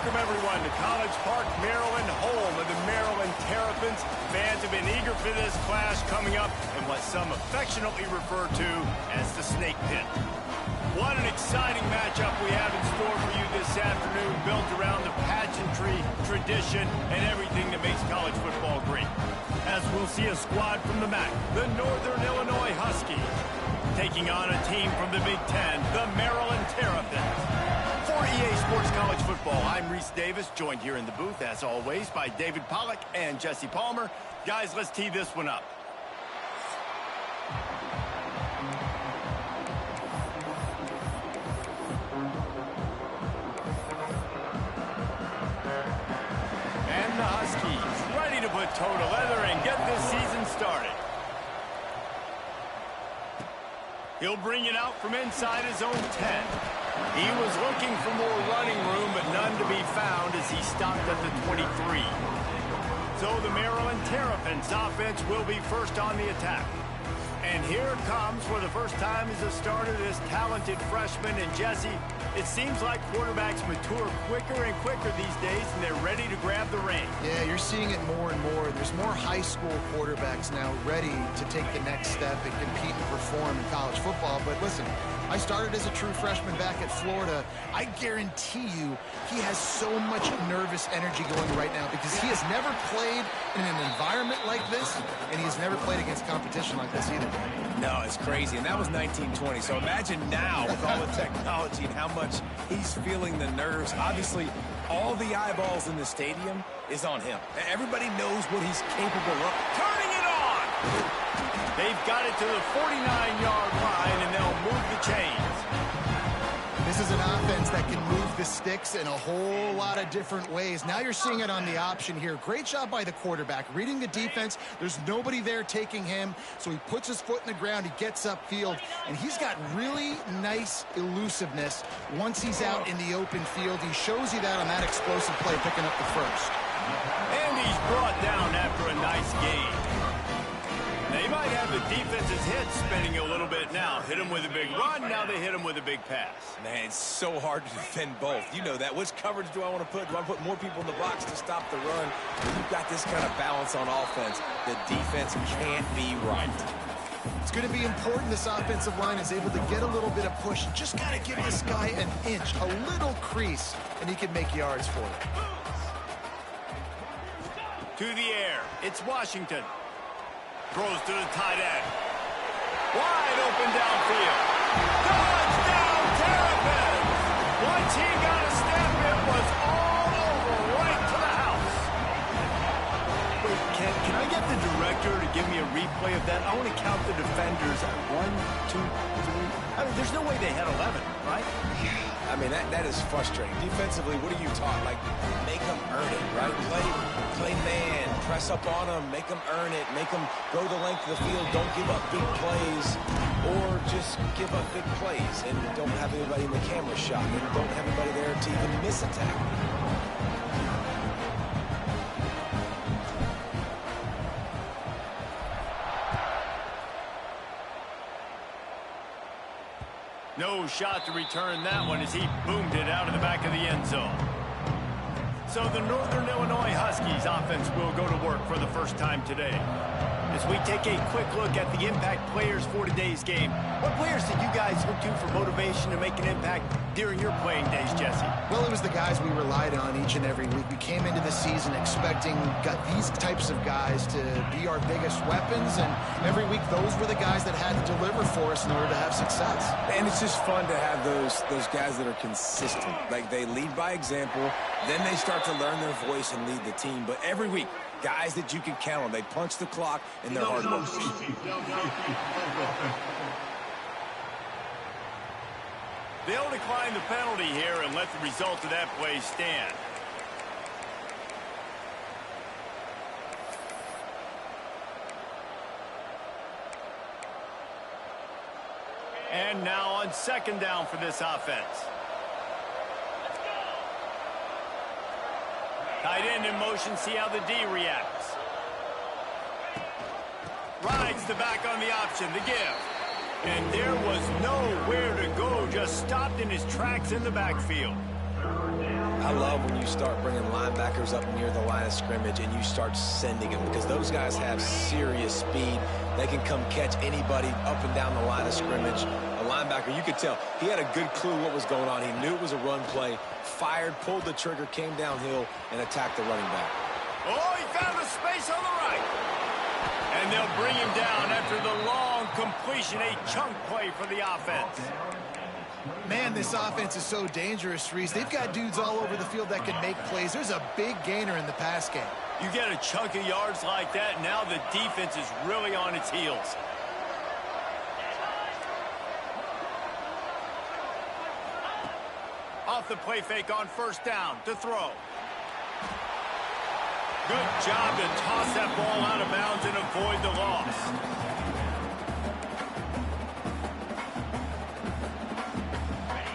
Welcome, everyone, to College Park, Maryland, home of the Maryland Terrapins. Fans have been eager for this clash coming up in what some affectionately refer to as the Snake Pit. What an exciting matchup we have in store for you this afternoon, built around the pageantry, tradition, and everything that makes college football great. As we'll see a squad from the MAC, the Northern Illinois Huskies, taking on a team from the Big Ten, the Maryland Terrapins. For EA Sports College Football, I'm Reese Davis, joined here in the booth, as always, by David Pollack and Jesse Palmer. Guys, let's tee this one up. And the Huskies ready to put toe to leather and get this season started. He'll bring it out from inside his own 10. He was looking for more running room, but none to be found as he stopped at the 23. So the Maryland Terrapins offense will be first on the attack. And here comes, for the first time as a starter, this talented freshman. And Jesse, it seems like quarterbacks mature quicker and quicker these days, and they're ready to grab the reins. Yeah, you're seeing it more and more. There's more high school quarterbacks now ready to take the next step and compete and perform in college football. But listen, I started as a true freshman back at Florida. I guarantee you he has so much nervous energy going right now because he has never played in an environment like this, and he has never played against competition like this either. No, it's crazy, and that was 1920. So imagine now with all the technology and how much he's feeling the nerves. Obviously, all the eyeballs in the stadium is on him. Everybody knows what he's capable of. Turning it on! They've got it to the 49-yard line, and they'll move the chains. This is an offense that can move the sticks in a whole lot of different ways. Now you're seeing it on the option here. Great job by the quarterback. Reading the defense, there's nobody there taking him, so he puts his foot in the ground, he gets upfield, and he's got really nice elusiveness once he's out in the open field. He shows you that on that explosive play, picking up the first. And he's brought down after a nice gain. They might have the defense's head spinning a little bit now. Hit him with a big run, now they hit him with a big pass. Man, it's so hard to defend both. You know that. Which coverage do I want to put? Do I put more people in the box to stop the run? When you've got this kind of balance on offense, the defense can't be right. It's going to be important this offensive line is able to get a little bit of push. Just got to give this guy an inch, a little crease, and he can make yards for it. To the air, it's Washington. Throws to the tight end. Wide open downfield. Touchdown, Terrapins! Once he got a step, it was all over, right to the house. Wait, can I get the director to give me a replay of that? I want to count the defenders. 1, 2, 3. I mean, there's no way they had 11, right? I mean, that is frustrating. Defensively, what are you taught? Like, make them earn it, right? Play man, press up on them, make them earn it, make them go the length of the field, don't give up big plays, or just give up big plays and don't have anybody in the camera shot and don't have anybody there to even miss a tackle. No shot to return that one as he boomed it out of the back of the end zone. So the Northern Illinois Huskies offense will go to work for the first time today. As we take a quick look at the impact players for today's game, what players did you guys look to for motivation to make an impact during your playing days, Jesse? Well, it was the guys we relied on each and every week. We came into the season expecting these types of guys to be our biggest weapons, and every week those were the guys that had to deliver for us in order to have success. And it's just fun to have those guys that are consistent. Like, they lead by example, then they start to learn their voice and lead the team. But every week, guys that you can count on. They punch the clock, and they're hard workers. They'll decline the penalty here and let the result of that play stand. And now on second down for this offense. Tight end in motion, see how the D reacts. Rides the back on the option, the give. And there was nowhere to go, just stopped in his tracks in the backfield. I love when you start bringing linebackers up near the line of scrimmage and you start sending them, because those guys have serious speed. They can come catch anybody up and down the line of scrimmage. A linebacker, you could tell, he had a good clue what was going on. He knew it was a run play, fired, pulled the trigger, came downhill, and attacked the running back. Oh, he found a space on the right. And they'll bring him down after the long completion, a chunk play for the offense. Man, this offense is so dangerous, Reese. They've got dudes all over the field that can make plays. There's a big gainer in the pass game. You get a chunk of yards like that, now the defense is really on its heels. Off the play fake on first down to throw. Good job to toss that ball out of bounds and avoid the loss.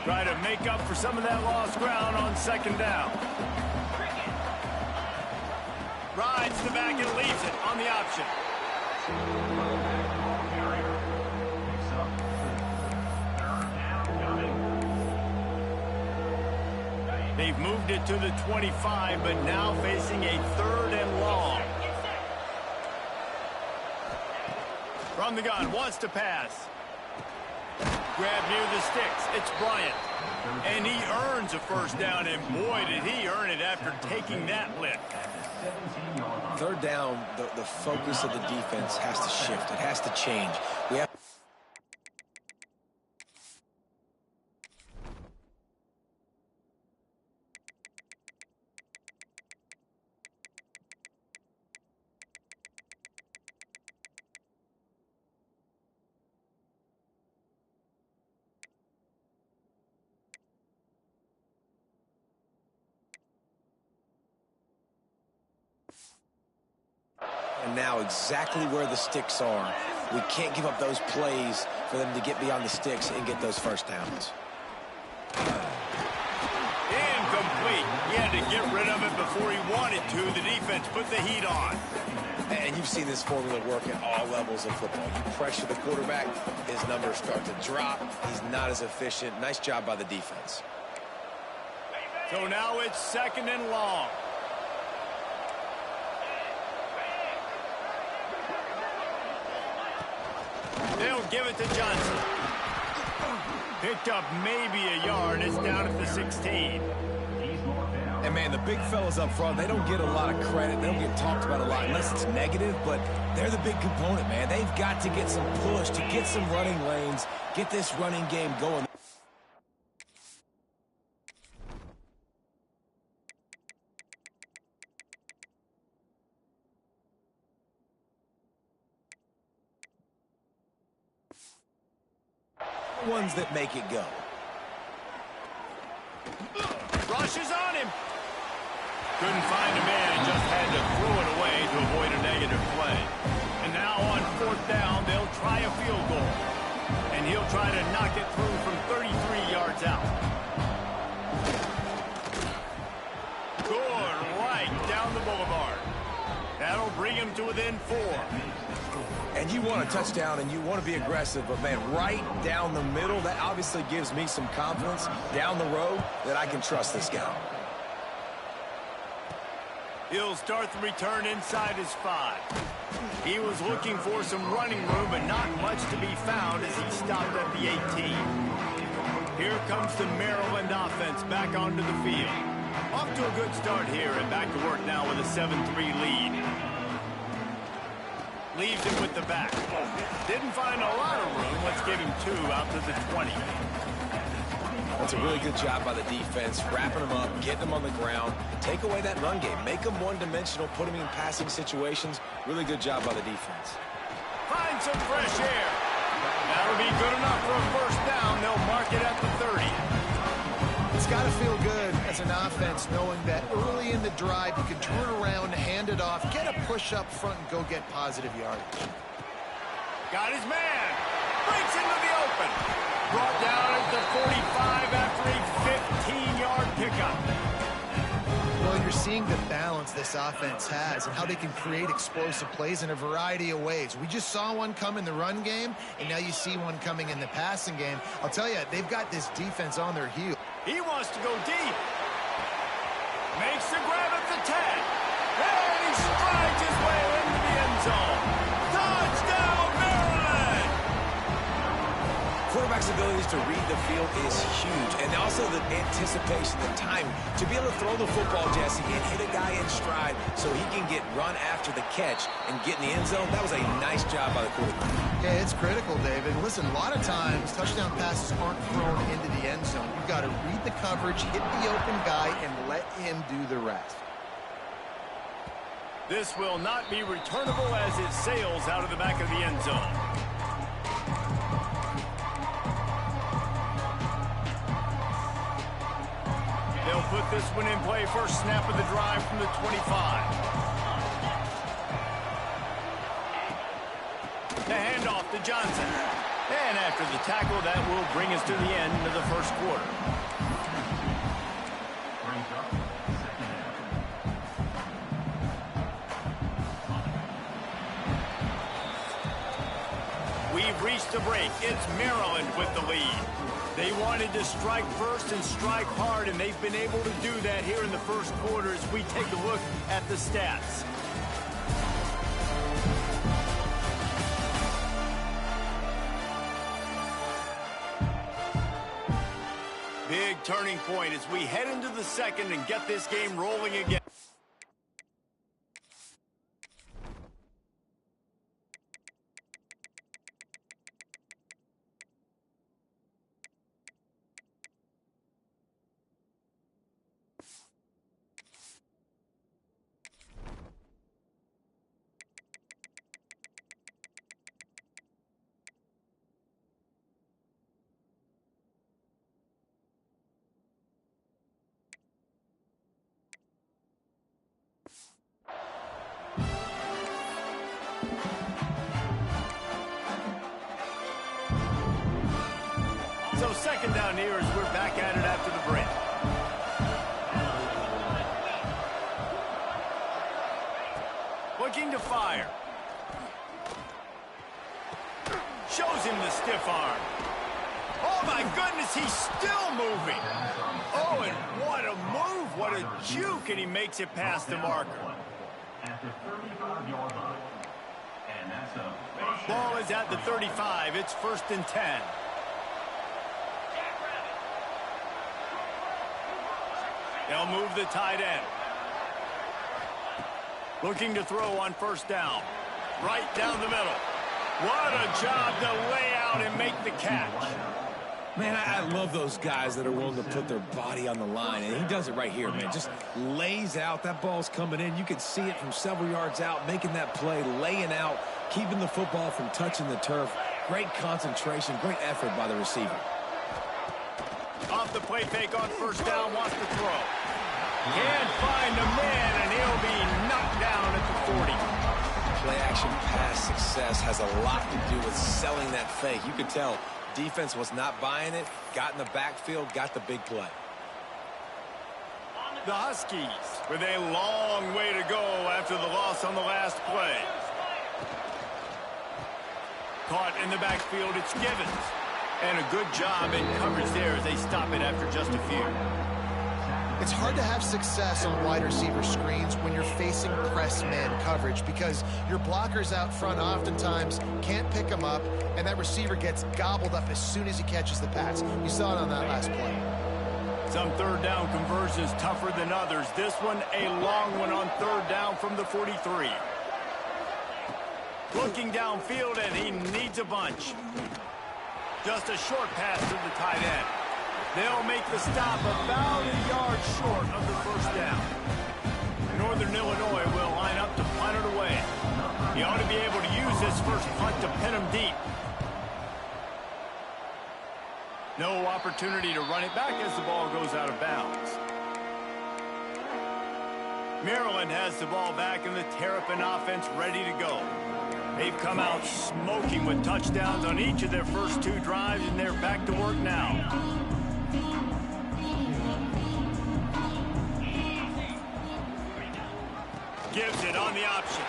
Try to make up for some of that lost ground on second down. Rides the back and leaves it on the option. They've moved it to the 25, but now facing a 3rd and long. From the gun, wants to pass. Grab near the sticks. It's Bryant. And he earns a first down, and boy, did he earn it after taking that lick. 3rd down, the focus of the defense has to shift. It has to change. We have and now exactly where the sticks are. We can't give up those plays for them to get beyond the sticks and get those first downs. Incomplete. He had to get rid of it before he wanted to. The defense put the heat on. And you've seen this formula work at all levels of football. You pressure the quarterback, his numbers start to drop. He's not as efficient. Nice job by the defense. So now it's 2nd and long. They'll give it to Johnson. Picked up maybe a yard. It's down at the 16. And, man, the big fellas up front, they don't get a lot of credit. They don't get talked about a lot unless it's negative, but they're the big component, man. They've got to get some push, to get some running lanes, get this running game going. Ones that make it go. Rushes on him. Couldn't find a man and just had to throw it away to avoid a negative play. And now on 4th down, they'll try a field goal. And he'll try to knock it through from 33 yards out. Good right down the boulevard. That'll bring him to within 4. And you want a touchdown and you want to be aggressive, but, man, right down the middle, that obviously gives me some confidence down the road that I can trust this guy. He'll start the return inside his 5. He was looking for some running room, but not much to be found as he stopped at the 18. Here comes the Maryland offense back onto the field. Off to a good start here and back to work now with a 7-3 lead. Leaves him with the back. Didn't find a lot of room. Let's give him 2 out to the 20. That's a really good job by the defense, wrapping them up, getting them on the ground. Take away that run game. Make them one-dimensional, put them in passing situations. Really good job by the defense. Find some fresh air. That'll be good enough for a first down. They'll mark it at the 30. It's got to feel good as an offense knowing that early in the drive you can turn around, hand it off, get a push up front, and go get positive yardage. Got his man. Breaks into the open. Brought down at the 45 after a 15-yard pickup. Well, you're seeing the balance this offense has and how they can create explosive plays in a variety of ways. We just saw one come in the run game, and now you see one coming in the passing game. I'll tell you, they've got this defense on their heels. He wants to go deep. Makes the grab at the 10. And he strides his way into the end zone. Touchdown, Maryland! Quarterback's abilities to read the field is huge, and also the anticipation, the timing. To be able to throw the football, Jesse, and hit a guy in stride so he can get run after the catch and get in the end zone, that was a nice job by the quarterback. Yeah, it's critical, David. Listen, a lot of times, touchdown passes aren't thrown into the end zone. You've got to read the coverage, hit the open guy, and let him do the rest. This will not be returnable as it sails out of the back of the end zone. They'll put this one in play. First snap of the drive from the 25. The handoff to Johnson. And after the tackle, that will bring us to the end of the first quarter. We've reached a break. It's Maryland with the lead. They wanted to strike first and strike hard, and they've been able to do that here in the first quarter as we take a look at the stats. Big turning point as we head into the second and get this game rolling again. So second down here as we're back at it after the break. Looking to fire. Shows him the stiff arm. Oh my goodness, he's still moving. Oh, and what a move, what a juke, and he makes it past the marker. At the 35-yard line. And that's a Ball is at the 35. It's first and 10. They'll move the tight end. Looking to throw on first down. Right down the middle. What a job to lay out and make the catch. Man, I love those guys that are willing to put their body on the line, and he does it right here, man. Just lays out. That ball's coming in. You can see it from several yards out, making that play, laying out, keeping the football from touching the turf. Great concentration, great effort by the receiver. Off the play fake on first down, wants to throw. Can't find a man, and he'll be knocked down at the 40. Play-action pass success has a lot to do with selling that fake. You could tell defense was not buying it, got in the backfield, got the big play. The Huskies with a long way to go after the loss on the last play. Caught in the backfield, it's Givens. And a good job in coverage there as they stop it after just a few. It's hard to have success on wide receiver screens when you're facing press man coverage because your blockers out front oftentimes can't pick them up, and that receiver gets gobbled up as soon as he catches the pass. You saw it on that last play. Some third down conversions tougher than others. This one a long one on third down from the 43. Looking downfield, and he needs a bunch. Just a short pass to the tight end. They'll make the stop about a yard short of the first down. Northern Illinois will line up to punt it away. He ought to be able to use this first punt to pin him deep. No opportunity to run it back as the ball goes out of bounds. Maryland has the ball back and the Terrapin offense ready to go. They've come out smoking with touchdowns on each of their first two drives, and they're back to work now. Gives it on the option.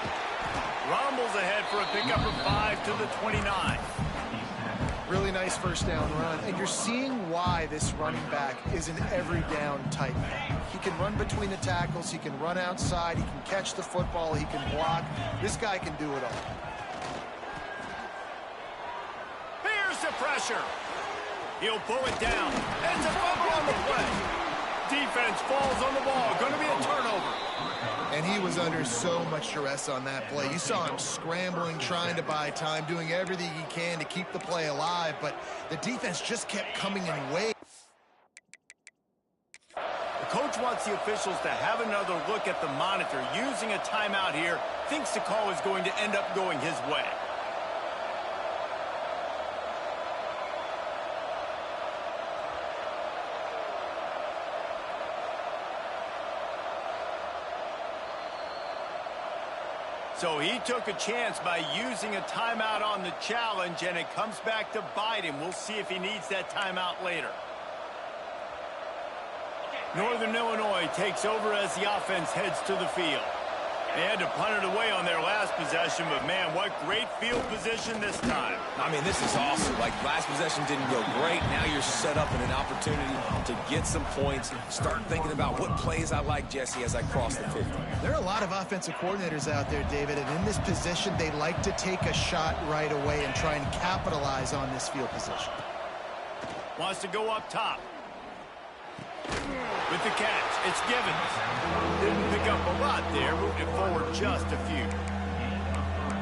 Rumbles ahead for a pickup of 5 to the 29. Really really nice first down run, and you're seeing why this running back is an every down type. He can run between the tackles, he can run outside, he can catch the football, he can block. This guy can do it all. Here's the pressure. He'll pull it down. It's a fumble on the play. Defense falls on the ball. Going to be a turnover. And he was under so much duress on that play. You saw him scrambling, trying to buy time, doing everything he can to keep the play alive, but the defense just kept coming in waves. The coach wants the officials to have another look at the monitor. Using a timeout here, thinks the call is going to end up going his way. So he took a chance by using a timeout on the challenge, and it comes back to bite him. We'll see if he needs that timeout later. Northern Illinois takes over as the offense heads to the field. They had to punt it away on their last possession, but man, what great field position this time. I mean, this is awesome. Like, last possession didn't go great. Now you're set up in an opportunity to get some points. Start thinking about what plays I like, Jesse, as I cross the 50. There are a lot of offensive coordinators out there, David, and in this position, they like to take a shot right away and try and capitalize on this field position. Wants to go up top. With the catch, it's given. Didn't pick up a lot there, moved it forward just a few.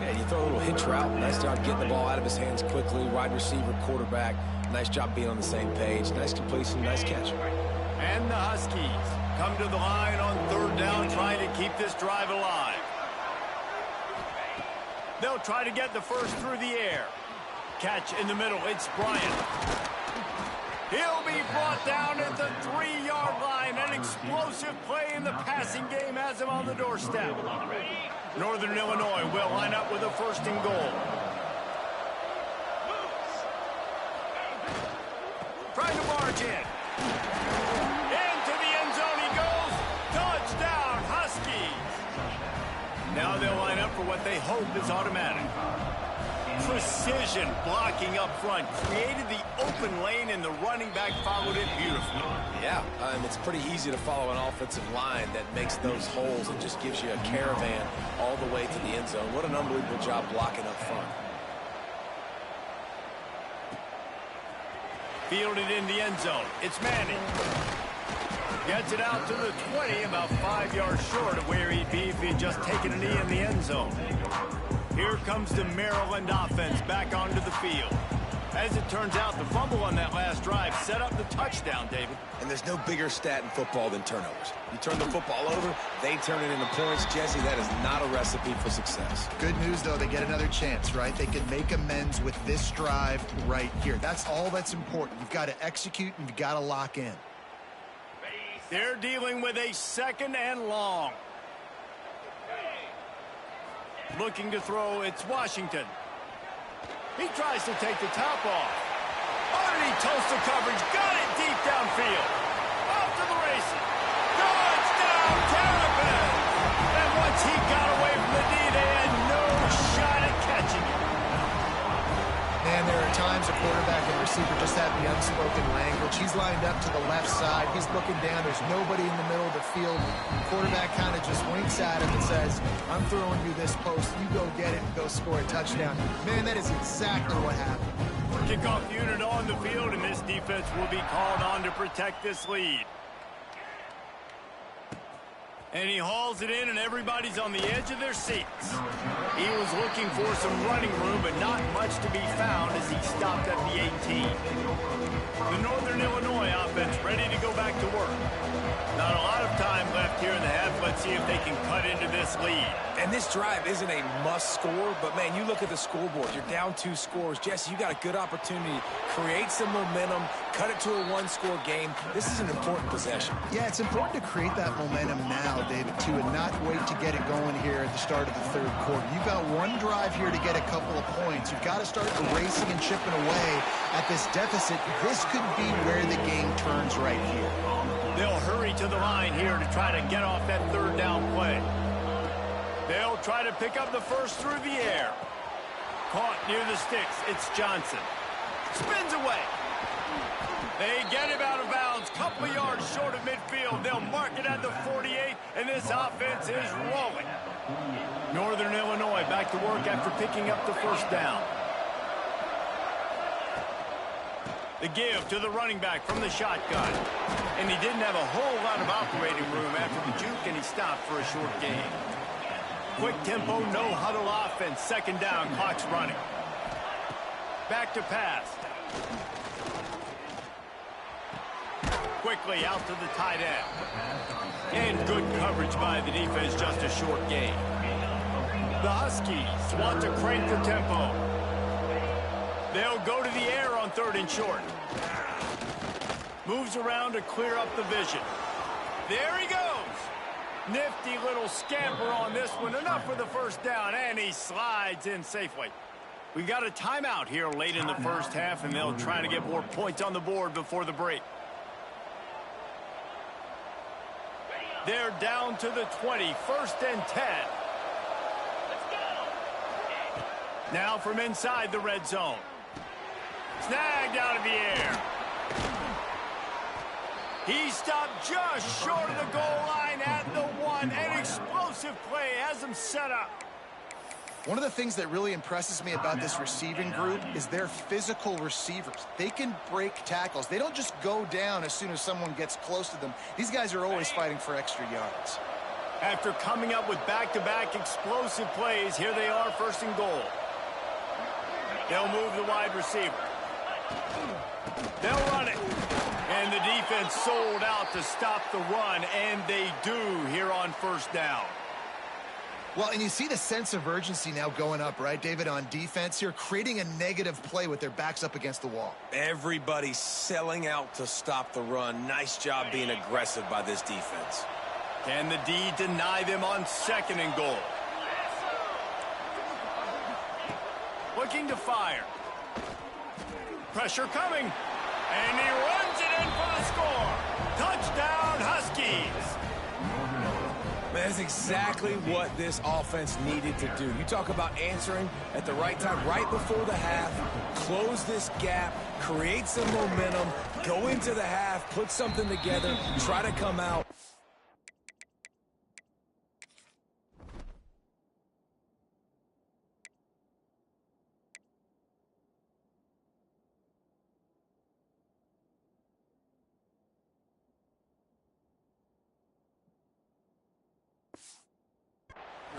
Yeah, you throw a little hitch route. Nice job getting the ball out of his hands quickly. Wide receiver, quarterback. Nice job being on the same page. Nice completion, nice catch. And the Huskies come to the line on third down, trying to keep this drive alive. They'll try to get the first through the air. Catch in the middle, it's Bryant. He'll be brought down at the 3-yard line. An explosive play in the passing game has him on the doorstep. Northern Illinois will line up with a first and goal. Trying to march in. Into the end zone he goes. Touchdown, Huskies. Now they'll line up for what they hope is automatic. Precision blocking up front, created the open lane, and the running back followed it beautifully. Yeah, it's pretty easy to follow an offensive line that makes those holes and just gives you a caravan all the way to the end zone. What an unbelievable job blocking up front. Fielded in the end zone. It's Manning. Gets it out to the 20, about 5 yards short of where he'd be if he'd just taken a knee in the end zone. Here comes the Maryland offense back onto the field. As it turns out, the fumble on that last drive set up the touchdown, David. And there's no bigger stat in football than turnovers. You turn the football over, they turn it into points. Jesse, that is not a recipe for success. Good news, though, they get another chance, right? They can make amends with this drive right here. That's all that's important. You've got to execute and you've got to lock in. They're dealing with a second and long. Looking to throw, it's Washington. He tries to take the top off. Underneath toasted coverage, got it deep downfield. Off to the races. Touchdown, Terpin! And once he got away from the D, they had no shot at catching it. Man, there are times a quarterback and receiver just have the unspoken language. He's lined up to the left side. He's looking down. There's nobody in the middle of the field. The quarterback kind of just winks at him and says, I'm throwing you this post. You go get it and go score a touchdown. Man, that is exactly what happened. Kickoff unit on the field, and this defense will be called on to protect this lead. And he hauls it in, and everybody's on the edge of their seats. He was looking for some running room, but not much to be found as he stopped at the 18. The Northern Illinois offense ready to go back to work. Not a lot of time left here in the half. Let's see if they can cut into this lead. And this drive isn't a must score, but man, you look at the scoreboard. You're down 2 scores. Jesse, you got a good opportunity. Create some momentum. Cut it to a 1-score game. This is an important possession. Yeah, it's important to create that momentum now, David, too, and not wait to get it going here at the start of the third quarter. You've got one drive here to get a couple of points. You've got to start erasing and chipping away at this deficit. This could be where the game turns right here. They'll hurry to the line here to try to get off that third down play. They'll try to pick up the first through the air. Caught near the sticks. It's Johnson. Spins away. They get him out of bounds. Couple of yards short of midfield. They'll mark it at the 48, and this offense is rolling. Northern Illinois back to work after picking up the first down. The give to the running back from the shotgun. And he didn't have a whole lot of operating room after the juke, and he stopped for a short gain. Quick tempo, no huddle offense. Second down, clock's running. Back to pass. Quickly out to the tight end. And good coverage by the defense, just a short gain. The Huskies want to crank the tempo. They'll go to the air on 3rd and short. Moves around to clear up the vision. There he goes. Nifty little scamper on this one. Enough for the first down, and he slides in safely. We got a timeout here late in the first half, and they'll try to get more points on the board before the break. They're down to the 20, 1st and 10. Now from inside the red zone. Snagged out of the air. He stopped just short of the goal line at the 1. An explosive play has him set up. One of the things that really impresses me about this receiving group is their physical receivers. They can break tackles. They don't just go down as soon as someone gets close to them. These guys are always fighting for extra yards. After coming up with back-to-back explosive plays, here they are, 1st and goal. They'll move the wide receiver. They'll run it. And the defense sold out to stop the run, and they do here on 1st down. Well, and you see the sense of urgency now going up, right, David, on defense here, creating a negative play with their backs up against the wall. Everybody's selling out to stop the run. Nice job being aggressive by this defense. Can the D deny them on 2nd and goal? Looking to fire. Pressure coming. And he runs it in for the score. Touchdown, Huskies. Man, that's exactly what this offense needed to do. You talk about answering at the right time, right before the half, close this gap, create some momentum, go into the half, put something together, try to come out.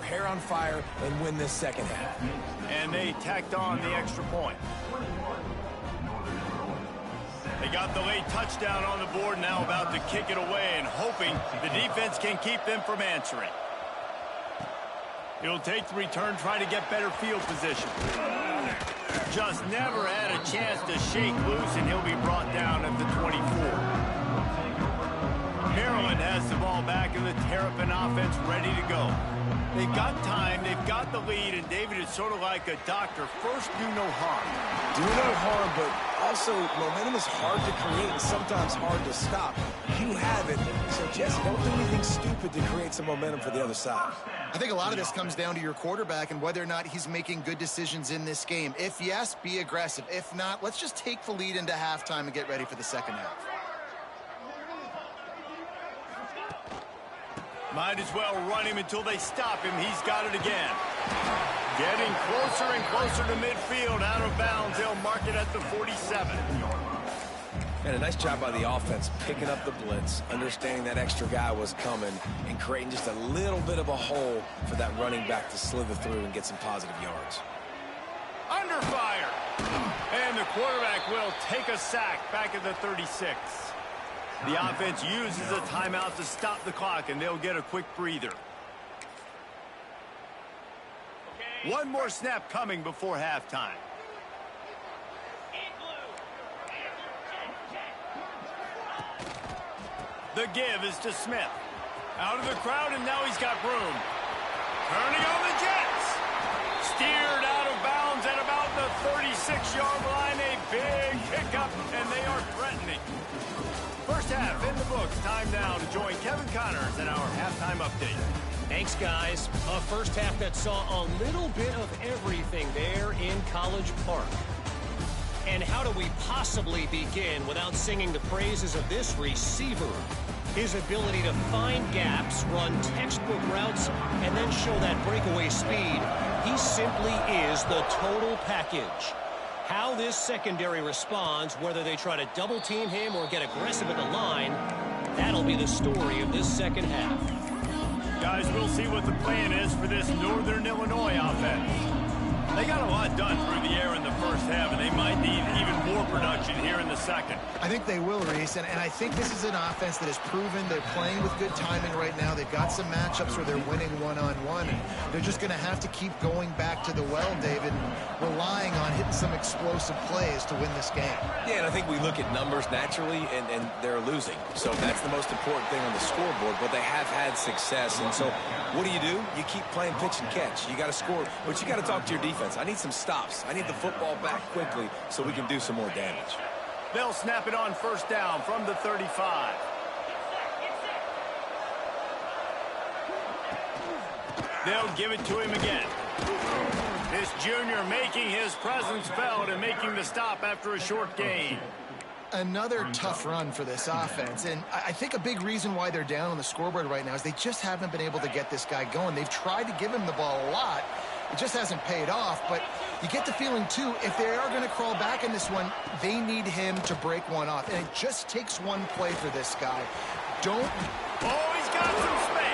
Hair on fire and win this second half. And they tacked on the extra point. They got the late touchdown on the board, now about to kick it away and hoping the defense can keep them from answering. He'll take the return, trying to get better field position. Just never had a chance to shake loose, and he'll be brought down at the 24. Maryland has the ball back, and the Terrapin offense ready to go. They've got time, they've got the lead, and David is sort of like a doctor. First, do no harm. Do no harm, but also momentum is hard to create and sometimes hard to stop. You have it, so Jesse, don't do anything stupid to create some momentum for the other side. I think a lot of this comes down to your quarterback and whether or not he's making good decisions in this game. If yes, be aggressive. If not, let's just take the lead into halftime and get ready for the second half. Might as well run him until they stop him. He's got it again. Getting closer and closer to midfield. Out of bounds. They'll mark it at the 47. And a nice job by the offense picking up the blitz, understanding that extra guy was coming, and creating just a little bit of a hole for that running back to slither through and get some positive yards. Under fire. And the quarterback will take a sack back at the 36. The offense uses a timeout to stop the clock, and they'll get a quick breather. One more snap coming before halftime. The give is to Smith. Out of the crowd, and now he's got room. Turning on the Jets. Steered out of bounds at about the 36-yard line. A big pickup, and they are threatening. First half in the books. Time now to join Kevin Connors in our halftime update. Thanks, guys. A first half that saw a little bit of everything there in College Park. And how how do we possibly begin without singing the praises of this receiver? His ability to find gaps, run textbook routes, and then show that breakaway speed. He simply is the total package. How this secondary responds, whether they try to double team him or get aggressive at the line, that'll be the story of this second half. Guys, we'll see what the plan is for this Northern Illinois offense. They got a lot done through the air in the first half, and they might need even more production here in the second. I think they will, Reese, and I think this is an offense that has proven they're playing with good timing right now. They've got some matchups where they're winning one-on-one, and they're just going to have to keep going back to the well, David, and relying on hitting some explosive plays to win this game. Yeah, and I think we look at numbers naturally, and they're losing. So that's the most important thing on the scoreboard, but they have had success. And so what do? You keep playing pitch and catch. You got to score, but you got to talk to your defense. I need some stops. I need the football back quickly so we can do some more damage. They'll snap it on first down from the 35. They'll give it to him again. This junior making his presence felt and making the stop after a short gain. Another tough run for this offense, and I think a big reason why they're down on the scoreboard right now is they just haven't been able to get this guy going. They've tried to give him the ball a lot. It just hasn't paid off, but you get the feeling, too, if they are going to crawl back in this one, they need him to break one off, and it just takes one play for this guy. Oh, he's got some space.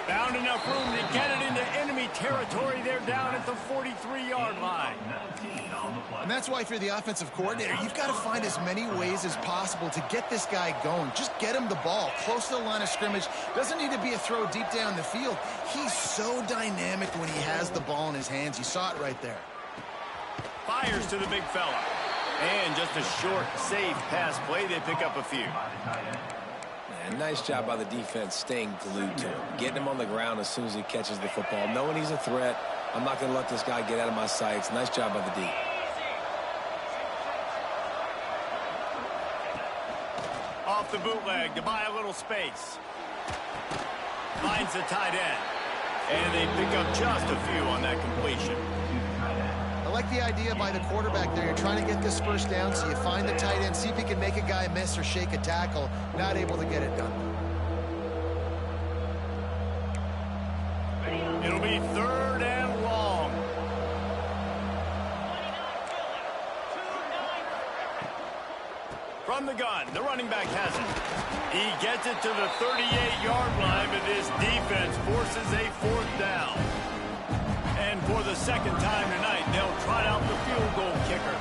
Found enough room to get it into enemy territory. They're down at the 43-yard line. And that's why if you're the offensive coordinator, you've got to find as many ways as possible to get this guy going. Just get him the ball close to the line of scrimmage. Doesn't need to be a throw deep down the field. He's so dynamic when he has the ball in his hands. You saw it right there. Fires to the big fella. And just a short, safe pass play. They pick up a few. Man, nice job by the defense staying glued to him. Getting him on the ground as soon as he catches the football. Knowing he's a threat. I'm not going to let this guy get out of my sights. Nice job by the D. Off the bootleg to buy a little space. Finds the tight end. And they pick up just a few on that completion. I like the idea by the quarterback there. You're trying to get this first down, so you find the tight end, see if he can make a guy miss or shake a tackle. Not able to get it done. It'll be third and long. From the gun, the running back has it. He gets it to the 38-yard line, but this defense forces a fourth down. And for the second time tonight, they'll trot out the field goal kicker.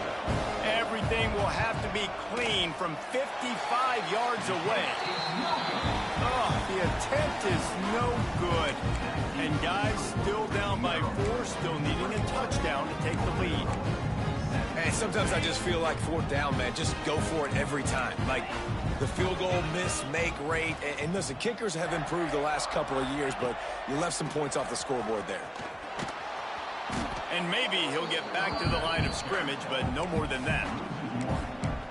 Everything will have to be clean from 55 yards away. Oh, the attempt is no good. And guys still down by 4, still needing a touchdown to take the lead. Hey, sometimes I just feel like fourth down, man. Just go for it every time. Like the field goal miss, make, rate. And listen, kickers have improved the last couple of years, but you left some points off the scoreboard there. And maybe he'll get back to the line of scrimmage, but no more than that.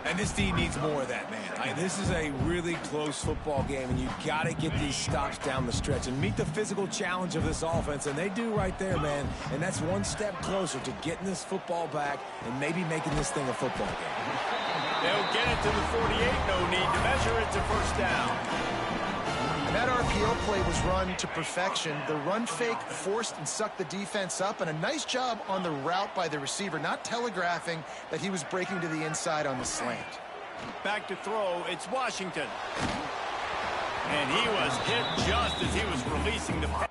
And this team needs more of that, man. This is a really close football game, and you've got to get these stops down the stretch and meet the physical challenge of this offense, and they do right there, man. And that's one step closer to getting this football back and maybe making this thing a football game. They'll get it to the 48. No need to measure it to first down. That RPO play was run to perfection. The run fake forced and sucked the defense up, and a nice job on the route by the receiver, not telegraphing that he was breaking to the inside on the slant. Back to throw, it's Washington. And he was hit just as he was releasing the pass.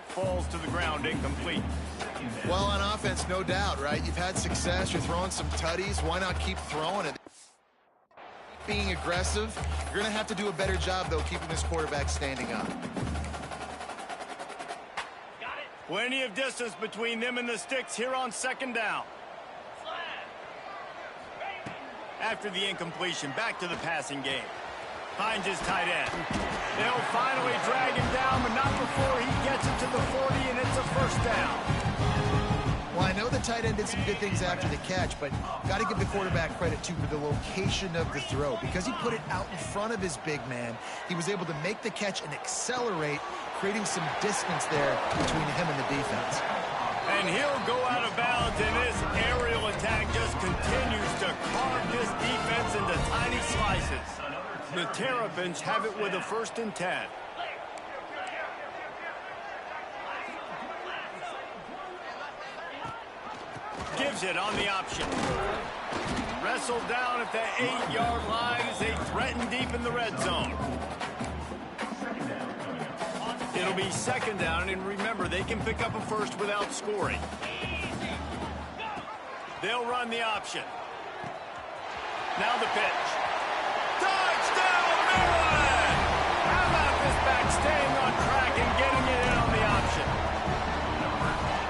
Falls to the ground, incomplete. Well, on offense, no doubt, right? You've had success. You're throwing some tutties. Why not keep throwing it? Being aggressive. You're going to have to do a better job, though, keeping this quarterback standing up. Plenty of distance between them and the sticks here on second down. After the incompletion, back to the passing game. Finds his tight end. They'll finally drag him down, but not before he gets it to the 40, and it's a first down. Well, I know the the tight end did some good things after the catch, but got to give the quarterback credit, too, for the location of the throw. Because he put it out in front of his big man, he was able to make the catch and accelerate, creating some distance there between him and the defense. And he'll go out of bounds, and this aerial attack just continues to carve this defense into tiny slices. The Terrapins have it with a 1st and 10. Gives it on the option. Wrestled down at the 8-yard line as they threaten deep in the red zone. It'll be 2nd down, and remember, they can pick up a first without scoring. They'll run the option. Now the pitch. Touchdown, Maryland! How about this back staying on track and getting it in on the option?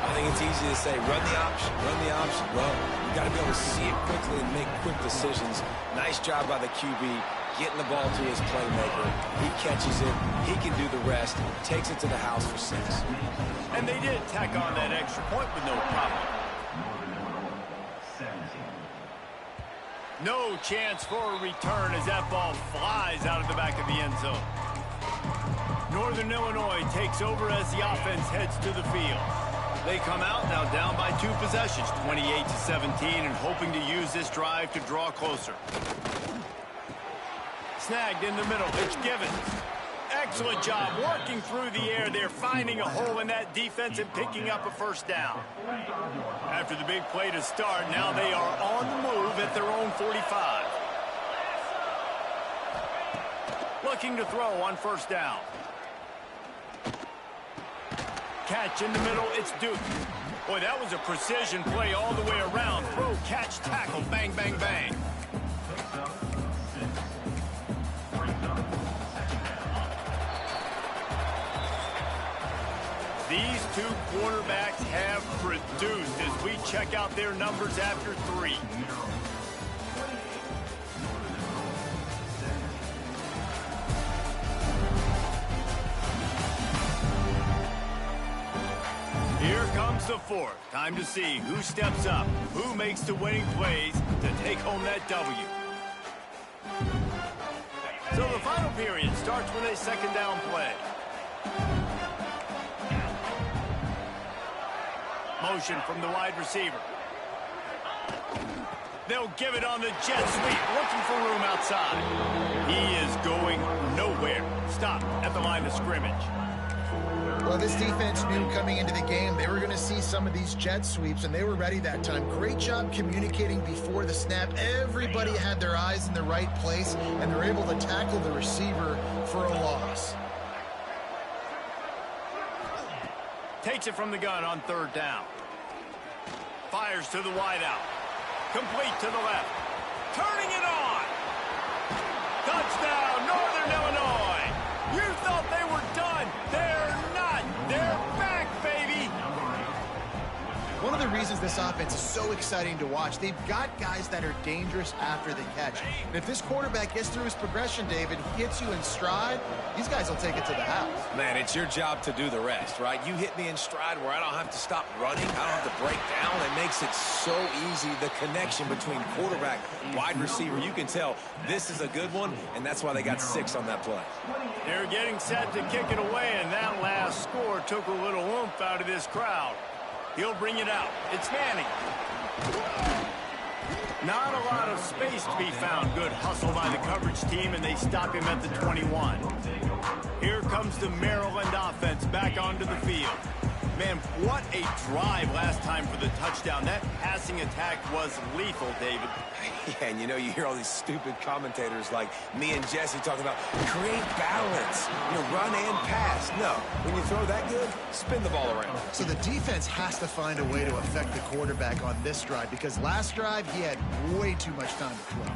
I think it's easy to say, run the option, run the option. Well, you got to be able to see it quickly and make quick decisions. Nice job by the QB, getting the ball to his playmaker. He catches it, he can do the rest, takes it to the house for 6. And they did tack on that extra point with no problem. No chance for a return as that ball flies out of the back of the end zone. Northern Illinois takes over as the offense heads to the field. They come out now down by 2 possessions, 28-17, and hoping to use this drive to draw closer. Snagged in the middle. It's Givens. Excellent job working through the air there, finding a hole in that defense and picking up a 1st down. After the big play to start, now they are on the move at their own 45. Looking to throw on 1st down. Catch in the middle, it's Duke. Boy, that was a precision play all the way around. Throw, catch, tackle, bang, bang, bang. These 2 quarterbacks have produced as we check out their numbers after 3. Here comes the 4th. Time to see who steps up, who makes the winning plays to take home that W. So the final period starts with a 2nd down play. Motion from the wide receiver. They'll give it on the jet sweep, looking for room outside. He is going nowhere. Stop at the line of scrimmage. Well, this defense knew coming into the game they were going to see some of these jet sweeps, and they were ready that time. Great job communicating before the snap. Everybody had their eyes in the right place, and they're able to tackle the receiver for a loss. Takes it from the gun on 3rd down. Fires to the wideout. Complete to the left. Turning it on. Touchdown, Northern Illinois. You thought they were done. They're not. They're back, baby. One of the reasons this offense is so exciting to watch, they've got guys that are dangerous after the catch. And if this quarterback gets through his progression, David, hits you in stride, these guys will take it to the house. Man, it's your job to do the rest, right? You hit me in stride where I don't have to stop running. I don't have to break down. It makes it so easy, the connection between quarterback, wide receiver. You can tell this is a good one, and that's why they got 6 on that play. They're getting set to kick it away, and that last score took a little oomph out of this crowd. He'll bring it out. It's Manning. Not a lot of space to be found. Good hustle by the coverage team, and they stop him at the 21. Here comes the Maryland offense back onto the field. Man, what a drive last time for the touchdown. That passing attack was lethal, David. Yeah, and you know, you hear all these stupid commentators like me and Jesse talking about create balance, run and pass. No, when you throw that good, spin the ball around. So the defense has to find a way to affect the quarterback on this drive, because last drive he had way too much time to throw.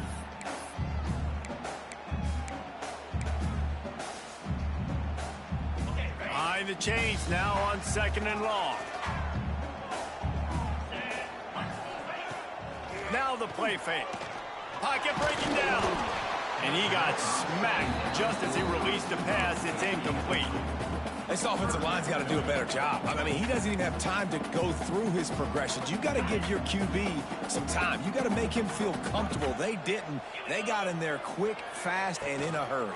Behind the chains now on 2nd and long. Now the play fake. Pocket breaking down. And he got smacked just as he released the pass. It's incomplete. This offensive line's got to do a better job. I mean, he doesn't even have time to go through his progressions. You got to give your QB some time. You got to make him feel comfortable. They didn't. They got in there quick, fast, and in a hurry.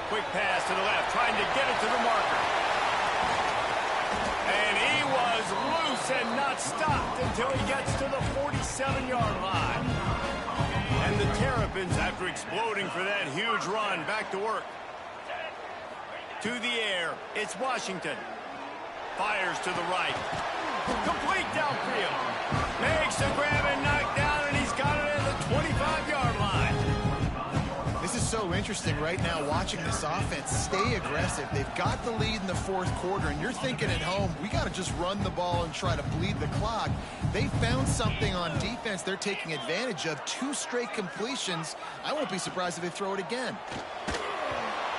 Quick pass to the left, trying to get it to the marker. And he was loose and not stopped until he gets to the 47-yard line. And the Terrapins, after exploding for that huge run, back to work. To the air, it's Washington. Fires to the right. Complete downfield. Makes the grab and knock down, and he's got it at the 25-yard line. This is so interesting right now, watching this offense stay aggressive. They've got the lead in the fourth quarter, and you're thinking at home, we got to just run the ball and try to bleed the clock. They found something on defense they're taking advantage of. 2 straight completions. I won't be surprised if they throw it again.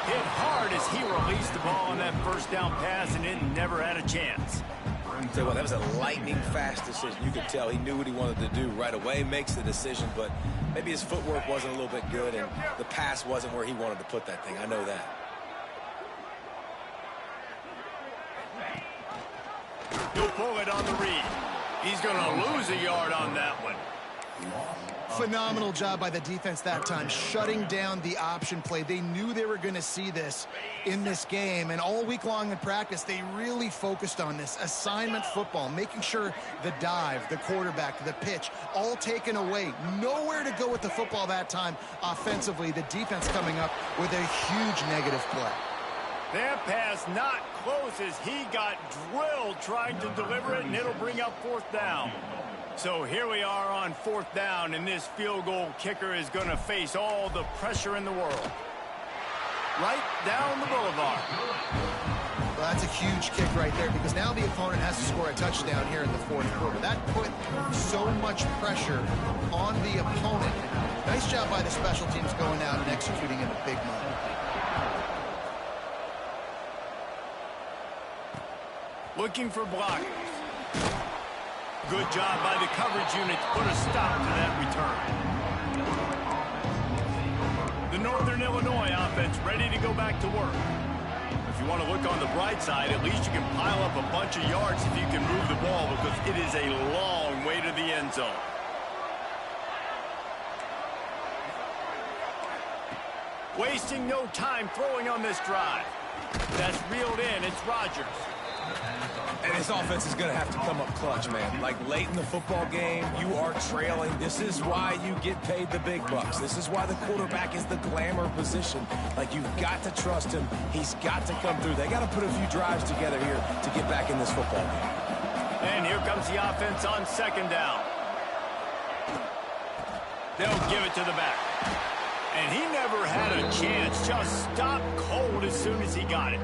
Hit hard as he released the ball on that first down pass, and it never had a chance. Tell you what, that was a lightning-fast decision. You could tell he knew what he wanted to do right away, makes the decision, but maybe his footwork wasn't a little bit good, and the pass wasn't where he wanted to put that thing. I know that. He'll pull it on the read. He's going to lose a yard on that one. Phenomenal job by the defense that time, shutting down the option play. They knew they were going to see this in this game, and all week long in practice, they really focused on this assignment football, making sure the dive, the quarterback, the pitch, all taken away. Nowhere to go with the football that time offensively. The defense coming up with a huge negative play. That pass not close as he got drilled trying to deliver it, and it'll bring up 4th down. So here we are on 4th down, and this field goal kicker is going to face all the pressure in the world. Right down the boulevard. Well, that's a huge kick right there, because now the opponent has to score a touchdown here in the fourth quarter. That put so much pressure on the opponent. Nice job by the special teams going out and executing in a big moment. Looking for blockers. Good job by the coverage unit to put a stop to that return. The Northern Illinois offense ready to go back to work. If you want to look on the bright side, at least you can pile up a bunch of yards if you can move the ball, because it is a long way to the end zone. Wasting no time throwing on this drive. That's reeled in. It's Rodgers. And his offense is going to have to come up clutch, man. Like late in the football game, you are trailing. This is why you get paid the big bucks. This is why the quarterback is the glamour position. Like, you've got to trust him. He's got to come through. They got to put a few drives together here to get back in this football game. And here comes the offense on 2nd down. They'll give it to the back. And he never had a chance. Just stopped cold as soon as he got it.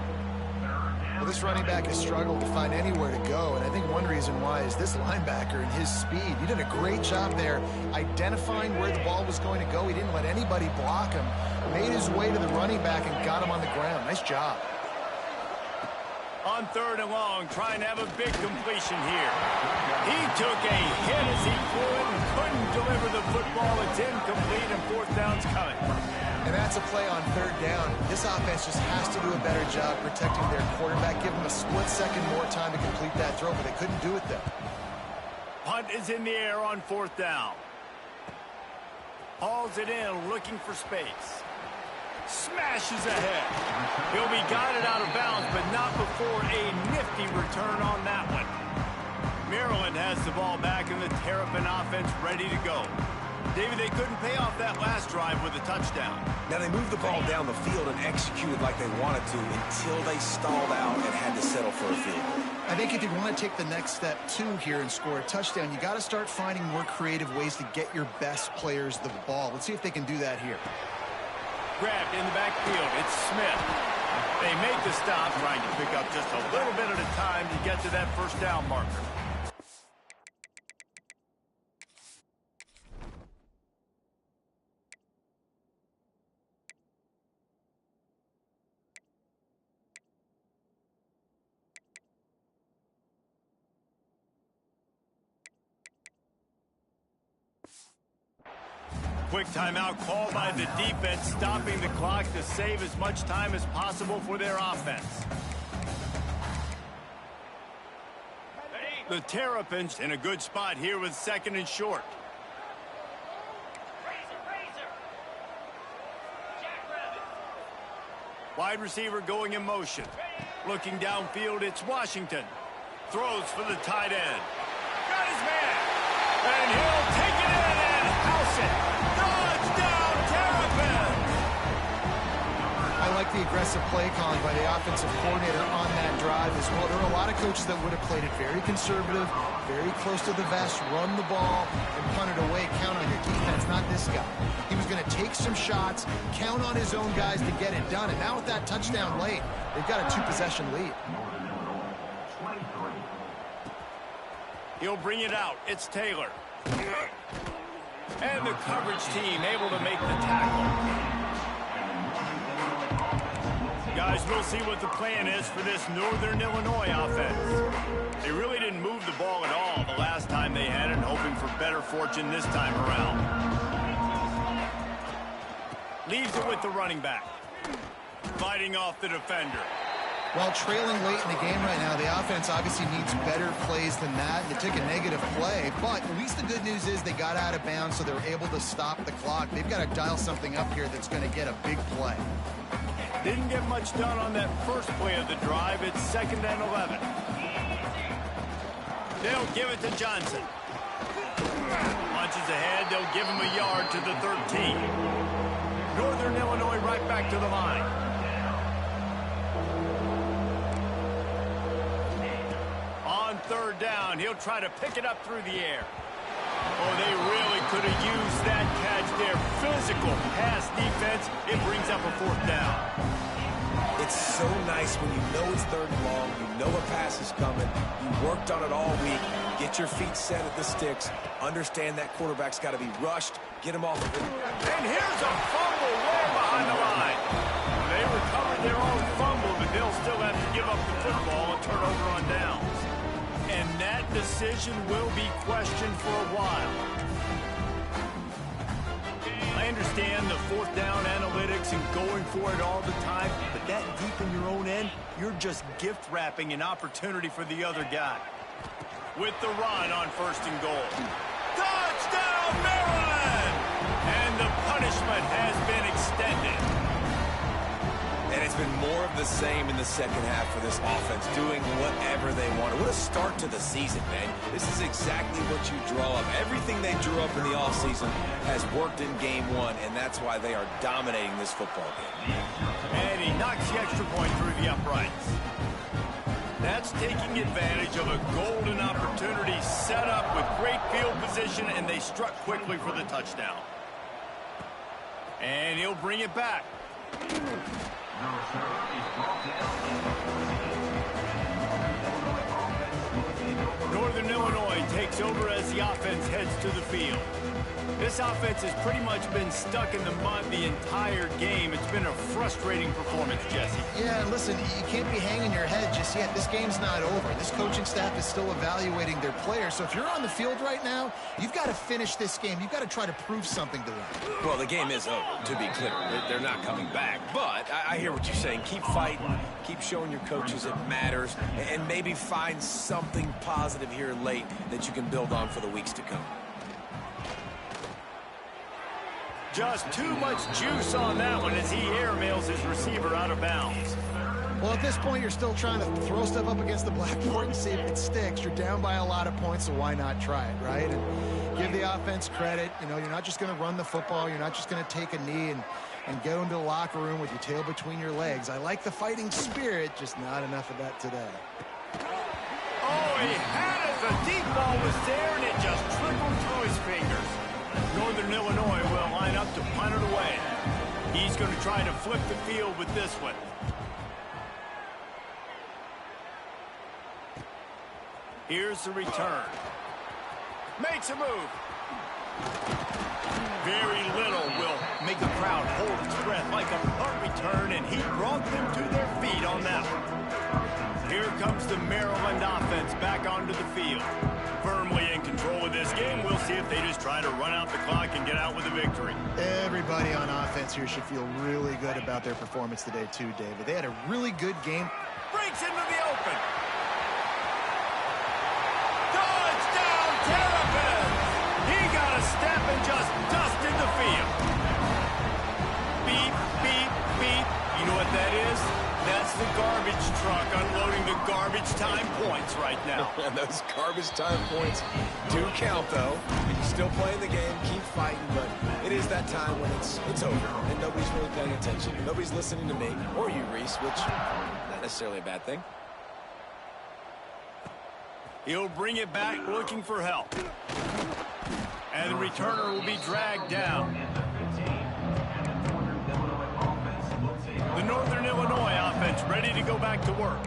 Well, this running back has struggled to find anywhere to go, and I think one reason why is this linebacker and his speed. He did a great job there identifying where the ball was going to go. He didn't let anybody block him. Made his way to the running back and got him on the ground. Nice job. On 3rd and long, trying to have a big completion here. He took a hit as he flew it and couldn't deliver the football. It's incomplete, and 4th down's coming. And that's a play on 3rd down. This offense just has to do a better job protecting their quarterback. Give him a split second more time to complete that throw, but they couldn't do it there. Punt is in the air on 4th down. Hauls it in, looking for space. Smashes ahead. He'll be guided out of bounds, but not before a nifty return on that one. Maryland has the ball back, and the Terrapin offense ready to go. David, they couldn't pay off that last drive with a touchdown. Now, they moved the ball down the field and executed like they wanted to until they stalled out and had to settle for a field goal. I think if you want to take the next step, too, here and score a touchdown, you got to start finding more creative ways to get your best players the ball. Let's see if they can do that here. Grabbed in the backfield. It's Smith. They make the stop, trying to pick up just a little bit at a time to get to that 1st down marker. quick timeout called by the defense, stopping the clock to save as much time as possible for their offense. The Terrapins in a good spot here with 2nd and short. Wide receiver going in motion. Looking downfield, it's Washington. Throws for the tight end. Got his man. And he'll take it in and house it. Touchdown, Terrapins! I like the aggressive play calling by the offensive coordinator on that drive as well. There are a lot of coaches that would have played it very conservative, very close to the vest, run the ball, and punt it away. Count on your defense, not this guy. He was going to take some shots, count on his own guys to get it done. And now with that touchdown late, they've got a 2-possession lead. He'll bring it out. It's Taylor. And the coverage team able to make the tackle. Guys, we'll see what the plan is for this Northern Illinois offense. They really didn't move the ball at all the last time they had it, hoping for better fortune this time around. Leaves it with the running back. Fighting off the defender. While trailing late in the game right now, the offense obviously needs better plays than that. They took a negative play, but at least the good news is they got out of bounds, so they're able to stop the clock. They've got to dial something up here that's going to get a big play. Didn't get much done on that first play of the drive. It's 2nd and 11. They'll give it to Johnson. Punches ahead. They'll give him a yard to the 13. Northern Illinois right back to the line. On 3rd down, he'll try to pick it up through the air. Oh, they really could have used that catch there. Physical pass defense. It brings up a 4th down. It's so nice when you know it's 3rd and long, you know a pass is coming, you worked on it all week, get your feet set at the sticks, understand that quarterback's got to be rushed, get him off of it. And here's a fumble way behind the line. They recovered their own fumble, but they'll still have to give up the football and turn over on downs. And that decision will be questioned for a while. I understand the 4th down analytics and going for it all the time, but that deep in your own end, you're just gift wrapping an opportunity for the other guy. With the run on 1st and goal. Touchdown, Maryland! And the punishment has been extended. And it's been more of the same in the 2nd half for this offense, doing whatever they wanted. What a start to the season, man. This is exactly what you draw up. Everything they drew up in the offseason has worked in game 1, and that's why they are dominating this football game. And he knocks the extra point through the uprights. That's taking advantage of a golden opportunity set up with great field position, and they struck quickly for the touchdown. And he'll bring it back. Northern Illinois takes over as the offense heads to the field. This offense has pretty much been stuck in the mud the entire game. It's been a frustrating performance, Jesse. Yeah, listen, you can't be hanging your head just yet. This game's not over. This coaching staff is still evaluating their players. So if you're on the field right now, you've got to finish this game. You've got to try to prove something to them. Well, the game is over, to be clear. They're not coming back. But I hear what you're saying. Keep fighting. Keep showing your coaches it matters. And maybe find something positive here late that you can build on for the weeks to come. Just too much juice on that one as he airmails his receiver out of bounds. Well, at this point, you're still trying to throw stuff up against the blackboard and see if it sticks. You're down by a lot of points, so why not try it, right? And give the offense credit. You know, you're not just going to run the football. You're not just going to take a knee and go into the locker room with your tail between your legs. I like the fighting spirit, just not enough of that today. Oh, he had it. The deep ball was there, and it just trickled through his fingers. Northern Illinois will line up to punt it away. He's going to try to flip the field with this one. Here's the return. Makes a move. Very little will make the crowd hold its breath like a punt return, and he brought them to their feet on that one. Here comes the Maryland offense back onto the field. Firmly in control of this game. We'll see if they just try to run out the clock and get out with a victory. Everybody on offense here should feel really good about their performance today too, David. They had a really good game. Breaks into the open. Touchdown, Terpin! He got a step and just dusted the field. Beep, beep, beep. You know what that is? That's the garbage truck unloading the garbage time points right now. And those garbage time points do count, though. You're still playing the game, keep fighting, but it is that time when it's over, and nobody's really paying attention. Nobody's listening to me, or you, Reese, which not necessarily a bad thing. He'll bring it back looking for help. And the returner will be dragged down. The Northern Illinois offense ready to go back to work.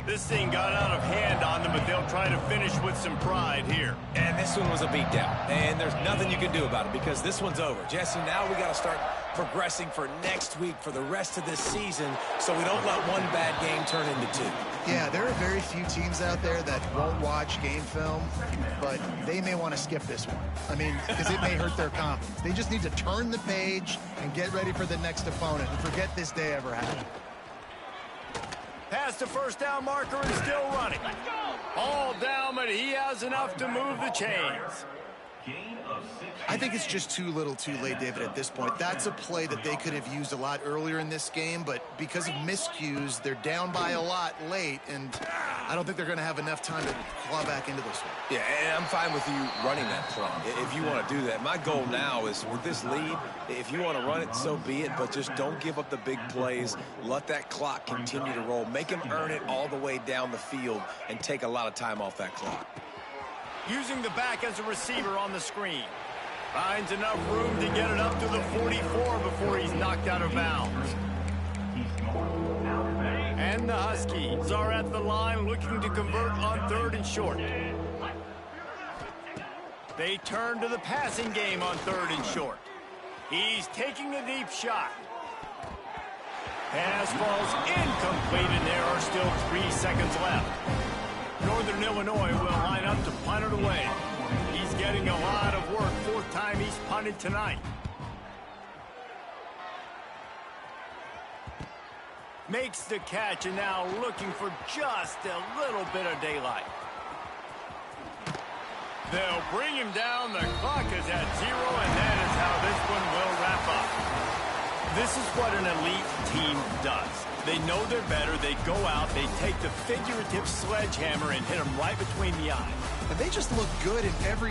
This thing got out of hand on them, but they'll try to finish with some pride here. And this one was a beatdown, and there's nothing you can do about it because this one's over. Jesse, now we got to start progressing for next week, for the rest of this season, so we don't let one bad game turn into two. Yeah, there are very few teams out there that won't watch game film, but they may want to skip this one. I mean, because it may hurt their confidence. They just need to turn the page and get ready for the next opponent and forget this day ever happened. Past the first down marker and still running. All down, but he has enough to move the chains. I think it's just too little too late, David, at this point. That's a play that they could have used a lot earlier in this game, but because of miscues, they're down by a lot late, and I don't think they're going to have enough time to claw back into this one. Yeah, and I'm fine with you running that play if you want to do that. My goal now is with this lead, if you want to run it, so be it, but just don't give up the big plays. Let that clock continue to roll. Make them earn it all the way down the field and take a lot of time off that clock. Using the back as a receiver on the screen. Finds enough room to get it up to the 44 before he's knocked out of bounds. And the Huskies are at the line looking to convert on 3rd and short. They turn to the passing game on 3rd and short. He's taking a deep shot. Pass falls incomplete, and there are still 3 seconds left. Northern Illinois will line up to punt it away. He's getting a lot of work. 4th time he's punted tonight. Makes the catch and now looking for just a little bit of daylight. They'll bring him down. The clock is at 0, and that is how this one will wrap up. This is what an elite team does. They know they're better. They go out. They take the figurative sledgehammer and hit them right between the eyes. And they just look good in every